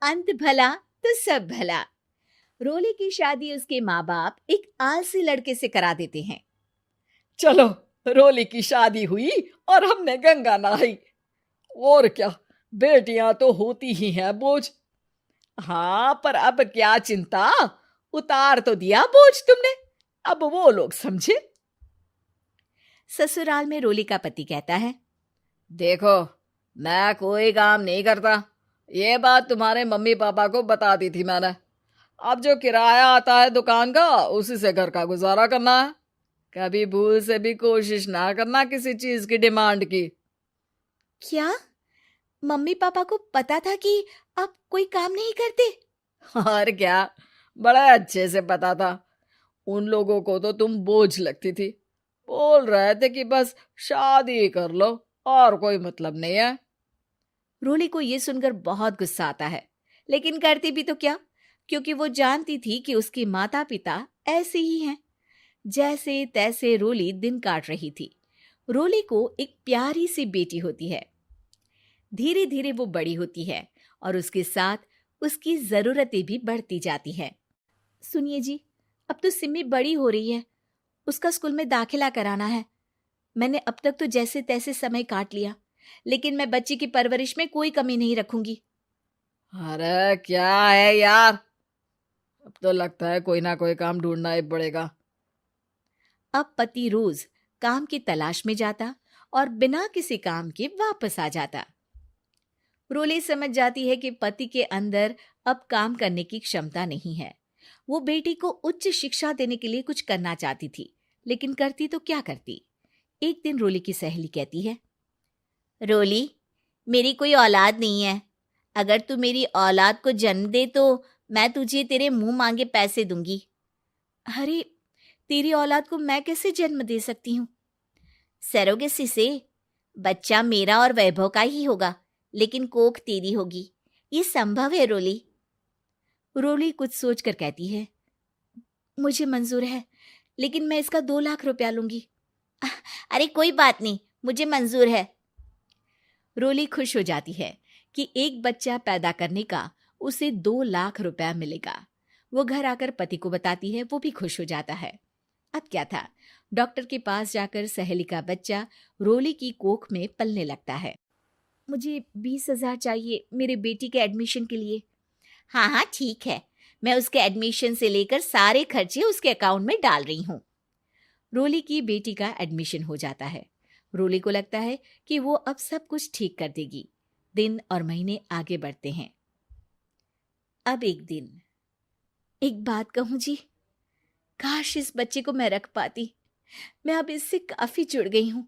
अंत भला तो सब भला। रोली की शादी उसके माँ बाप एक आलसी लड़के से करा देते हैं। चलो, रोली की शादी हुई और हमने गंगा नहाई। और क्या, बेटियां तो होती ही हैं बोझ। हाँ, पर अब क्या चिंता, उतार तो दिया बोझ तुमने, अब वो लोग समझे। ससुराल में रोली का पति कहता है, देखो, मैं कोई काम नहीं करता, ये बात तुम्हारे मम्मी पापा को बता दी थी मैंने। अब जो किराया आता है दुकान का, उसी से घर का गुजारा करना है। कभी भूल से भी कोशिश ना करना किसी चीज की डिमांड की। क्या मम्मी पापा को पता था कि आप कोई काम नहीं करते? और क्या, बड़ा अच्छे से पता था। उन लोगों को तो तुम बोझ लगती थी, बोल रहे थे कि बस शादी कर लो और कोई मतलब नहीं है। रोली को यह सुनकर बहुत गुस्सा आता है, लेकिन करती भी तो क्या, क्योंकि वो जानती थी कि उसके माता पिता ऐसे ही हैं। जैसे तैसे रोली दिन काट रही थी। रोली को एक प्यारी सी बेटी होती है। धीरे धीरे वो बड़ी होती है और उसके साथ उसकी जरूरतें भी बढ़ती जाती हैं। सुनिए जी, अब तो सिमी बड़ी हो रही है, उसका स्कूल में दाखिला कराना है। मैंने अब तक तो जैसे तैसे समय काट लिया, लेकिन मैं बच्ची की परवरिश में कोई कमी नहीं रखूंगी। अरे क्या है यार, अब तो लगता है कोई ना कोई काम ढूंढना ही पड़ेगा। अब पति रोज काम की तलाश में जाता और बिना किसी काम के वापस आ जाता। रोली समझ जाती है कि पति के अंदर अब काम करने की क्षमता नहीं है। वो बेटी को उच्च शिक्षा देने के लिए कुछ करना चाहती थी, लेकिन करती तो क्या करती। एक दिन रोली की सहेली कहती है, रोली, मेरी कोई औलाद नहीं है। अगर तू मेरी औलाद को जन्म दे तो मैं तुझे तेरे मुंह मांगे पैसे दूंगी। अरे, तेरी औलाद को मैं कैसे जन्म दे सकती हूँ? सरोगेसी से। बच्चा मेरा और वैभव का ही होगा, लेकिन कोख तेरी होगी। ये संभव है रोली। रोली कुछ सोचकर कहती है, मुझे मंजूर है, लेकिन मैं इसका 2 लाख रुपया लूंगी। अरे कोई बात नहीं, मुझे मंजूर है। रोली खुश हो जाती है कि एक बच्चा पैदा करने का उसे 2 लाख रुपया मिलेगा। वो घर आकर पति को बताती है, वो भी खुश हो जाता है। अब क्या था, डॉक्टर के पास जाकर सहेली का बच्चा रोली की कोख में पलने लगता है। मुझे 20,000 चाहिए मेरे बेटी के एडमिशन के लिए। हाँ हाँ ठीक है, मैं उसके एडमिशन से लेकर सारे खर्चे उसके अकाउंट में डाल रही हूँ। रोली की बेटी का एडमिशन हो जाता है। रोली को लगता है कि वो अब सब कुछ ठीक कर देगी। दिन और महीने आगे बढ़ते हैं। अब एक दिन, एक बात कहूं जी, काश इस बच्चे को मैं रख पाती। मैं अब इससे काफी जुड़ गई हूँ।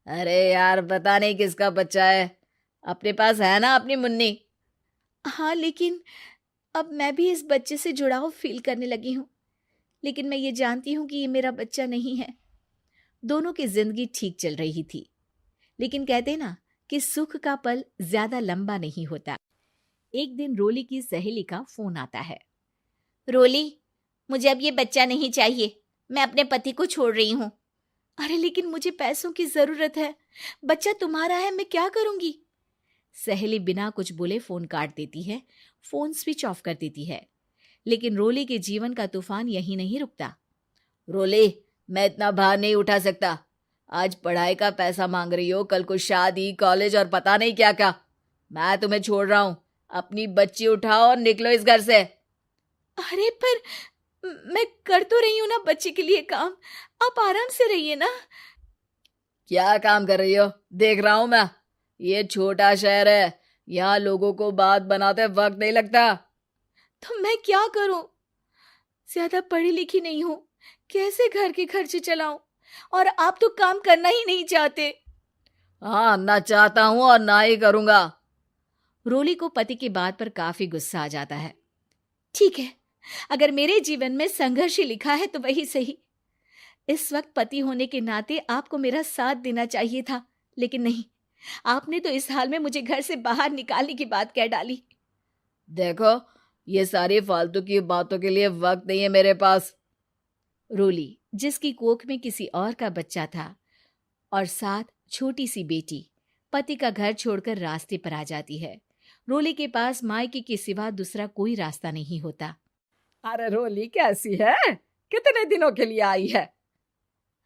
अरे यार, पता नहीं किसका बच्चा है, अपने पास है ना अपनी मुन्नी। हाँ, लेकिन अब मैं भी इस बच्चे से जुड़ाव फील करने लगी हूँ। लेकिन मैं ये जानती हूँ कि ये मेरा बच्चा नहीं है। दोनों की जिंदगी ठीक चल रही थी, लेकिन कहते ना कि सुख का पल ज्यादा लंबा नहीं होता। एक दिन रोली की सहेली का फोन आता है। रोली, मुझे अब ये बच्चा नहीं चाहिए, मैं अपने पति को छोड़ रही हूँ। अरे लेकिन मुझे पैसों की जरूरत है, बच्चा तुम्हारा है, मैं क्या करूंगी? सहेली बिना कुछ बोले फोन काट देती है, फोन स्विच ऑफ कर देती है। लेकिन रोली के जीवन का तूफान यहीं नहीं रुकता। रोली, मैं इतना भार नहीं उठा सकता। आज पढ़ाई का पैसा मांग रही हो, कल को शादी, कॉलेज और पता नहीं क्या क्या। मैं तुम्हें छोड़ रहा हूँ, अपनी बच्ची उठाओ और निकलो इस घर से। अरे पर मैं कर तो रही हूं ना बच्चे के लिए काम, आप आराम से रहिए ना। क्या काम कर रही हो, देख रहा हूं मैं। ये छोटा शहर है, यहाँ लोगों को बात बनाते वक्त नहीं लगता। तो मैं क्या करूं? ज्यादा पढ़ी लिखी नहीं हूं, कैसे घर के खर्चे चलाऊं? और आप तो काम करना ही नहीं चाहते। हाँ, ना चाहता हूं और ना ही करूंगा। रोली को पति की बात पर काफी गुस्सा आ जाता है। ठीक है, अगर मेरे जीवन में संघर्ष ही लिखा है तो वही सही। इस वक्त पति होने के नाते आपको मेरा साथ देना चाहिए था, लेकिन नहीं, आपने तो इस हाल में मुझे घर से बाहर निकालने की बात कह डाली। देखो, ये सारी फालतू की बातों के लिए वक्त नहीं है मेरे पास। रोली, जिसकी कोख में किसी और का बच्चा था और साथ छोटी सी बेटी, पति का घर छोड़कर रास्ते पर आ जाती है। रोली के पास मायके के सिवा दूसरा कोई रास्ता नहीं होता। अरे रोली कैसी है? कितने दिनों के लिए आई है?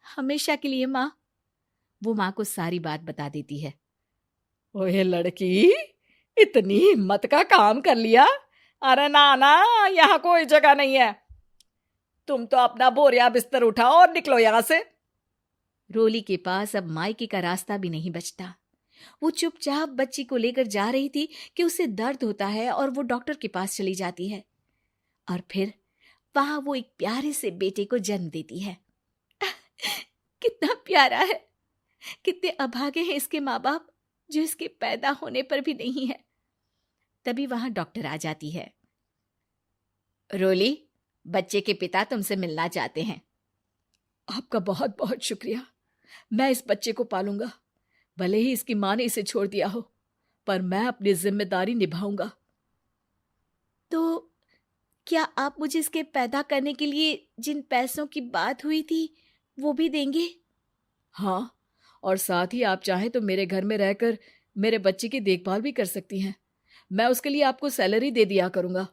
हमेशा के लिए माँ। वो माँ को सारी बात बता देती है। ओए लड़की, इतनी हिम्मत का काम कर लिया। अरे ना ना, यहाँ कोई जगह नहीं है। तुम तो अपना बोरिया बिस्तर उठाओ और निकलो यहाँ से। रोली के पास अब मायके का रास्ता भी नहीं बचता। वो चुपचाप बच्ची को लेकर जा रही थी कि उसे दर्द होता है और वो डॉक्टर के पास चली जाती है और फिर वहां वो एक प्यारे से बेटे को जन्म देती है। कितना प्यारा है, कितने अभागे हैं इसके माँ बाप जो इसके पैदा होने पर भी नहीं है। तभी वहां डॉक्टर आ जाती है। रोली, बच्चे के पिता तुमसे मिलना चाहते हैं। आपका बहुत बहुत शुक्रिया। मैं इस बच्चे को पालूंगा, भले ही इसकी माँ ने इसे छोड़ दिया हो, पर मैं अपनी जिम्मेदारी निभाऊंगा। तो क्या आप मुझे इसके पैदा करने के लिए जिन पैसों की बात हुई थी वो भी देंगे? हाँ, और साथ ही आप चाहें तो मेरे घर में रहकर मेरे बच्चे की देखभाल भी कर सकती हैं। मैं उसके लिए आपको सैलरी दे दिया करूंगा।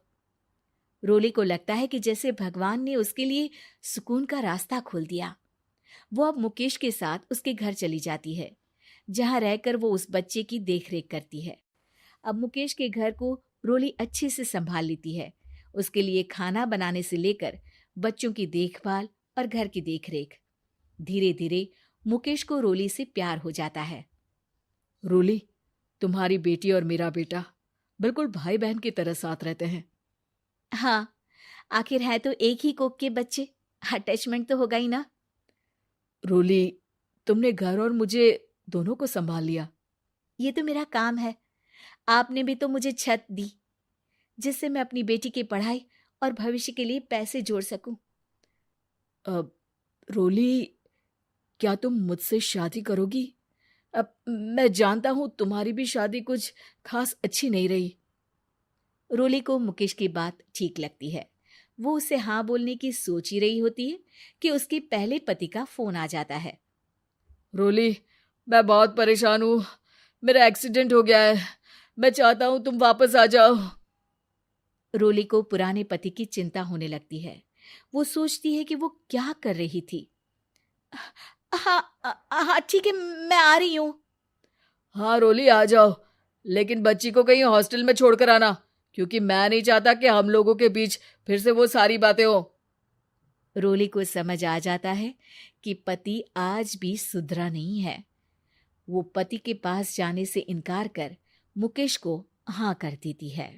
रोली को लगता है कि जैसे भगवान ने उसके लिए सुकून का रास्ता खोल दिया। वो अब मुकेश के साथ उसके घर चली जाती है, जहां रहकर वो उस बच्चे की देखरेख करती है। अब मुकेश के घर को रोली अच्छे से संभाल लेती है। उसके लिए खाना बनाने से लेकर बच्चों की देखभाल और घर की देखरेख। धीरे धीरे मुकेश को रोली से प्यार हो जाता है। रोली, तुम्हारी बेटी और मेरा बेटा बिल्कुल भाई बहन की तरह साथ रहते हैं। हाँ, आखिर है तो एक ही कोख के बच्चे, अटैचमेंट तो होगा ही ना। रोली, तुमने घर और मुझे दोनों को संभाल लिया। ये तो मेरा काम है। आपने भी तो मुझे छत दी जिससे मैं अपनी बेटी की पढ़ाई और भविष्य के लिए पैसे जोड़ सकूं। अब रोली, क्या तुम मुझसे शादी करोगी? अब मैं जानता हूं तुम्हारी भी शादी कुछ खास अच्छी नहीं रही। रोली को मुकेश की बात ठीक लगती है। वो उसे हाँ बोलने की सोच ही रही होती है कि उसके पहले पति का फोन आ जाता है। रोली, मैं बहुत परेशान हूँ। मेरा एक्सीडेंट हो गया है। मैं चाहता हूँ तुम वापस आ जाओ। रोली को पुराने पति की चिंता होने लगती है। वो सोचती है कि वो क्या कर रही थी। हाँ हाँ ठीक है, मैं आ रही हूँ। हाँ रोली, आ जाओ, लेकिन बच्ची को कहीं हॉस्टल में छोड़कर आना, क्योंकि मैं नहीं चाहता कि हम लोगों के बीच फिर से वो सारी बातें हो। रोली को समझ आ जाता है कि पति आज भी सुधरा नहीं है। वो पति के पास जाने से इनकार कर मुकेश को हाँ कर देती है।